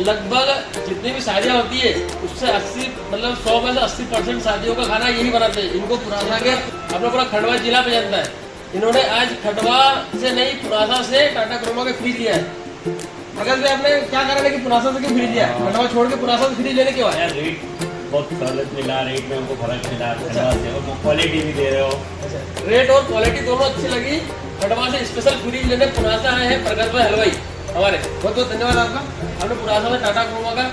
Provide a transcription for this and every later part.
लगभग जितनी भी शादियाँ होती है उससे 80 मतलब 100 में से 80% शादियों का खाना यही बनाते हैं। इनको पुरासा के अपना पूरा खंडवा जिला पे जानता है। इन्होंने आज खंडवा से नहीं पुरासा से टाटा क्रोमा के फ्री लिया है। अगर से आपने क्या कारण है कि पुरासा से क्यों फ्री लिया? खंडवा छोड़ के पुरासा से फ्री लेने क्यों आया? रेट बहुत सहूलत मिला, रेट में हमको फर्क मिला, खंडवा से और क्वालिटी भी दे रहे हो। अच्छा, रेट और क्वालिटी दोनों अच्छी लगी। खंडवा से स्पेशल फ्री लेने पुरासा आए हैं प्रगत भाई हलवाई हमारे। बहुत बहुत धन्यवाद आपका। हमने पुरासा में टाटा क्रोमा का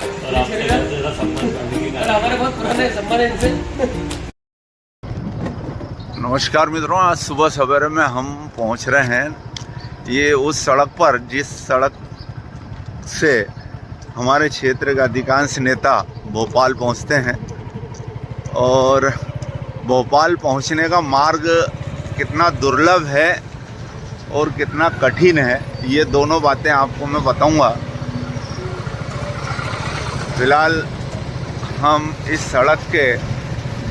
हमारे बहुत पुराने संबंध है इनसे। नमस्कार मित्रों, आज सुबह सवेरे में हम पहुंच रहे हैं ये उस सड़क पर जिस सड़क से हमारे क्षेत्र का अधिकांश नेता भोपाल पहुंचते हैं। और भोपाल पहुंचने का मार्ग कितना दुर्लभ है और कितना कठिन है, ये दोनों बातें आपको मैं बताऊंगा। फिलहाल हम इस सड़क के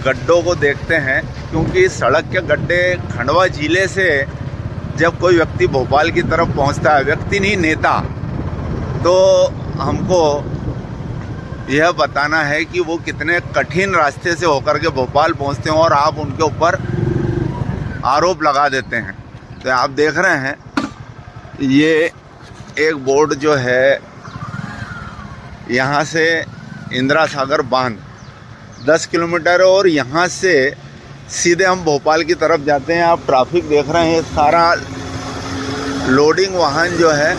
गड्ढों को देखते हैं, क्योंकि इस सड़क के गड्ढे खंडवा जिले से जब कोई व्यक्ति भोपाल की तरफ पहुंचता है, व्यक्ति नहीं नेता, तो हमको यह बताना है कि वो कितने कठिन रास्ते से होकर के भोपाल पहुंचते हैं और आप उनके ऊपर आरोप लगा देते हैं। तो आप देख रहे हैं ये एक बोर्ड जो है, यहाँ से इंदिरा सागर बांध 10 किलोमीटर है और यहाँ से सीधे हम भोपाल की तरफ जाते हैं। आप ट्रैफिक देख रहे हैं, सारा लोडिंग वाहन जो है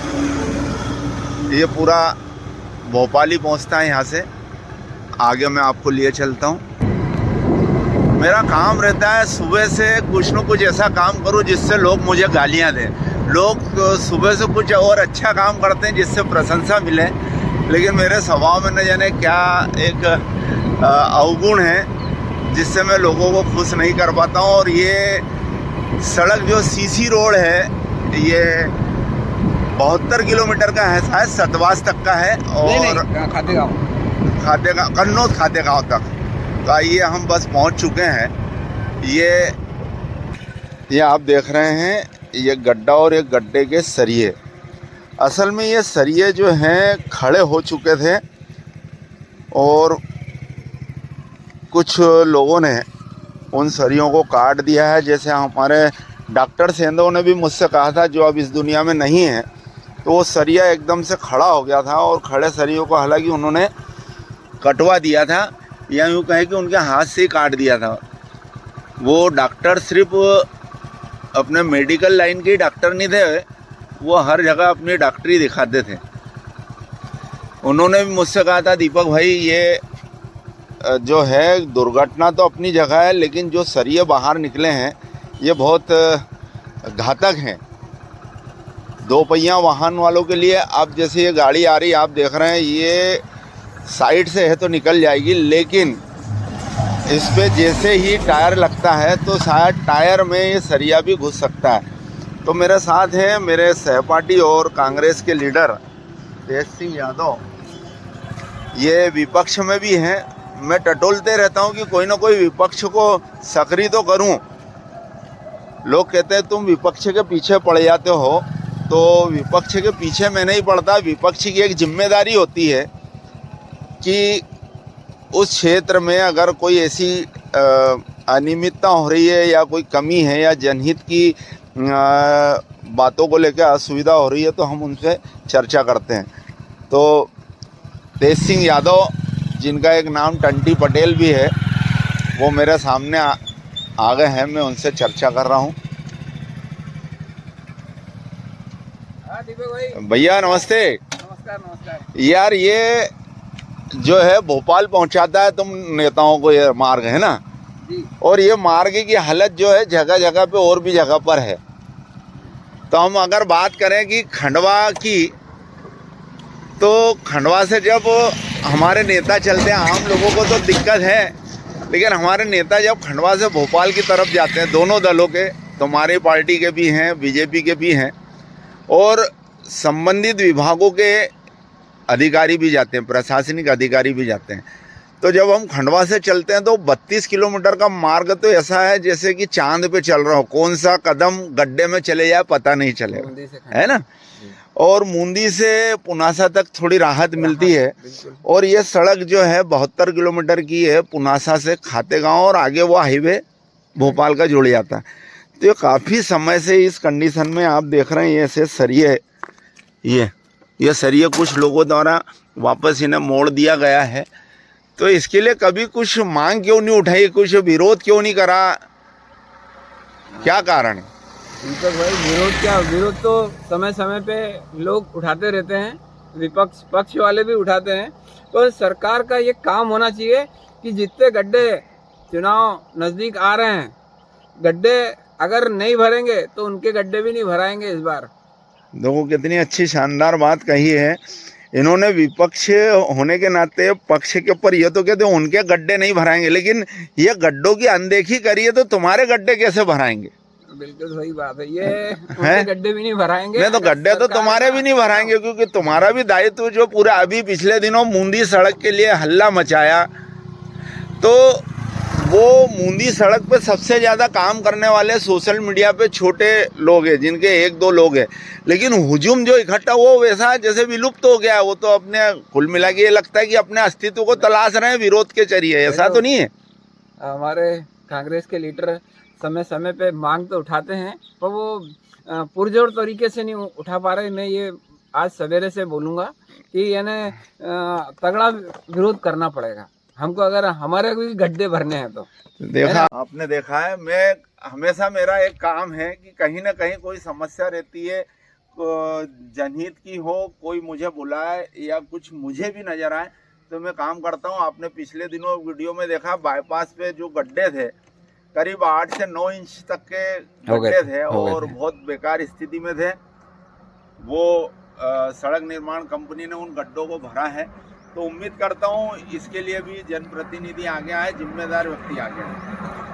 ये पूरा भोपाल ही पहुँचता है। यहाँ से आगे मैं आपको लिए चलता हूँ। मेरा काम रहता है सुबह से कुछ न कुछ ऐसा काम करूँ जिससे लोग मुझे गालियाँ दें। लोग सुबह से कुछ और अच्छा काम करते हैं जिससे प्रशंसा मिले, लेकिन मेरे स्वभाव में न जाने क्या एक अवगुण है जिससे मैं लोगों को खुश नहीं कर पाता हूँ। और ये सड़क जो सीसी रोड है ये 72 किलोमीटर का है, शायद सतवास तक का है और कन्नौज खातेगांव तक। तो आइए हम बस पहुंच चुके हैं। ये आप देख रहे हैं ये गड्ढा और ये गड्ढे के सरिये, असल में ये सरिये जो हैं खड़े हो चुके थे और कुछ लोगों ने उन सरियों को काट दिया है। जैसे हमारे डॉक्टर सेंधव ने भी मुझसे कहा था, जो अब इस दुनिया में नहीं है, तो वो सरिया एकदम से खड़ा हो गया था और खड़े सरियों को हालांकि उन्होंने कटवा दिया था, या यूँ कहें कि उनके हाथ से ही काट दिया था। वो डॉक्टर सिर्फ अपने मेडिकल लाइन के डॉक्टर नहीं थे, वो हर जगह अपनी डॉक्टरी दिखाते थे। उन्होंने भी मुझसे कहा था, दीपक भाई ये जो है दुर्घटना तो अपनी जगह है, लेकिन जो सरिये बाहर निकले हैं ये बहुत घातक हैं 2 पहिया वाहन वालों के लिए। अब जैसे ये गाड़ी आ रही है, आप देख रहे हैं, ये साइड से है तो निकल जाएगी, लेकिन इस पे जैसे ही टायर लगता है तो शायद टायर में ये सरिया भी घुस सकता है। तो मेरे साथ हैं मेरे सहपाठी और कांग्रेस के लीडर तेज सिंह यादव, ये विपक्ष में भी हैं। मैं टटोलते रहता हूं कि कोई ना कोई विपक्ष को सक्रिय तो करूं। लोग कहते हैं तुम विपक्ष के पीछे पड़ जाते हो, तो विपक्ष के पीछे मैं नहीं पड़ता। विपक्ष की एक जिम्मेदारी होती है कि उस क्षेत्र में अगर कोई ऐसी अनियमितता हो रही है या कोई कमी है या जनहित की बातों को लेकर असुविधा हो रही है तो हम उनसे चर्चा करते हैं। तो तेज सिंह यादव, जिनका एक नाम टंटी पटेल भी है, वो मेरे सामने आ गए हैं, मैं उनसे चर्चा कर रहा हूँ। भैया नमस्ते। नमस्कार। यार ये जो है भोपाल पहुंचाता है तुम नेताओं को, ये मार्ग है ना जी। और ये मार्ग की हालत जो है जगह जगह पे और भी जगह पर है। तो हम अगर बात करें कि खंडवा की, तो खंडवा से जब हमारे नेता चलते हैं, आम लोगों को तो दिक्कत है, लेकिन हमारे नेता जब खंडवा से भोपाल की तरफ जाते हैं, दोनों दलों के, तो हमारी पार्टी के भी हैं, बीजेपी के भी हैं और संबंधित विभागों के अधिकारी भी जाते हैं, प्रशासनिक अधिकारी भी जाते हैं। तो जब हम खंडवा से चलते हैं तो 32 किलोमीटर का मार्ग तो ऐसा है जैसे कि चांद पे चल रहा हो, कौन सा कदम गड्ढे में चले जाए पता नहीं चलेगा, है ना। और मुंदी से पुनासा तक थोड़ी राहत मिलती है। और ये सड़क जो है 72 किलोमीटर की है, पुनासा से खातेगांव और आगे वो हाईवे भोपाल का जुड़ जाता है। तो ये काफ़ी समय से इस कंडीशन में आप देख रहे हैं, ऐसे सरिये, ये सरिये कुछ लोगों द्वारा वापस इन्हें मोड़ दिया गया है। तो इसके लिए कभी कुछ मांग क्यों नहीं उठाई, कुछ विरोध क्यों नहीं करा, क्या कारण है? दीपक भाई, विरोध क्या, विरोध तो समय समय पे लोग उठाते रहते हैं, विपक्ष पक्ष वाले भी उठाते हैं। तो सरकार का ये काम होना चाहिए कि जितने गड्ढे चुनाव नज़दीक आ रहे हैं, गड्ढे अगर नहीं भरेंगे तो उनके गड्ढे भी नहीं भराएंगे इस बार। देखो कितनी अच्छी शानदार बात कही है इन्होंने। विपक्ष होने के नाते पक्ष के ऊपर ये तो कहते हैं उनके गड्ढे नहीं भराएंगे, लेकिन ये गड्ढों की अनदेखी करिए तो तुम्हारे गड्ढे कैसे भराएंगे? बिल्कुल सही बात है, ये उनके गड्ढे भी नहीं भराएंगे। नहीं तो गड्ढे तो तुम्हारे भी नहीं भराएंगे, क्योंकि तुम्हारा भी दायित्व जो पूरा अभी पिछले दिनों मुंदी सड़क के लिए हल्ला मचाया, तो वो मुंदी सड़क पे सबसे ज़्यादा काम करने वाले सोशल मीडिया पे छोटे लोग हैं, जिनके 1-2 लोग हैं, लेकिन हुजूम जो इकट्ठा वो वैसा जैसे विलुप्त हो गया। वो तो अपने कुल मिला के ये लगता है कि अपने अस्तित्व को तलाश रहे हैं विरोध के जरिए, ऐसा तो नहीं है। हमारे कांग्रेस के लीडर समय समय पे मांग तो उठाते हैं, पर वो पुरजोर तरीके से नहीं उठा पा रहे। मैं ये आज सवेरे से बोलूँगा कि यानी तगड़ा विरोध करना पड़ेगा हमको, अगर हमारे कोई गड्ढे भरने हैं तो। देखा आपने देखा है, मैं हमेशा मेरा एक काम है कि कहीं ना कहीं कोई समस्या रहती है जनहित की हो, कोई मुझे बुलाए या कुछ मुझे भी नजर आए तो मैं काम करता हूँ। आपने पिछले दिनों वीडियो में देखा, बाईपास पे जो गड्ढे थे करीब 8 से 9 इंच तक के गड्ढे थे और बहुत बेकार स्थिति में थे। वो सड़क निर्माण कंपनी ने उन गड्ढों को भरा है। तो उम्मीद करता हूँ इसके लिए भी जनप्रतिनिधि आगे आए, जिम्मेदार व्यक्ति आगे आए।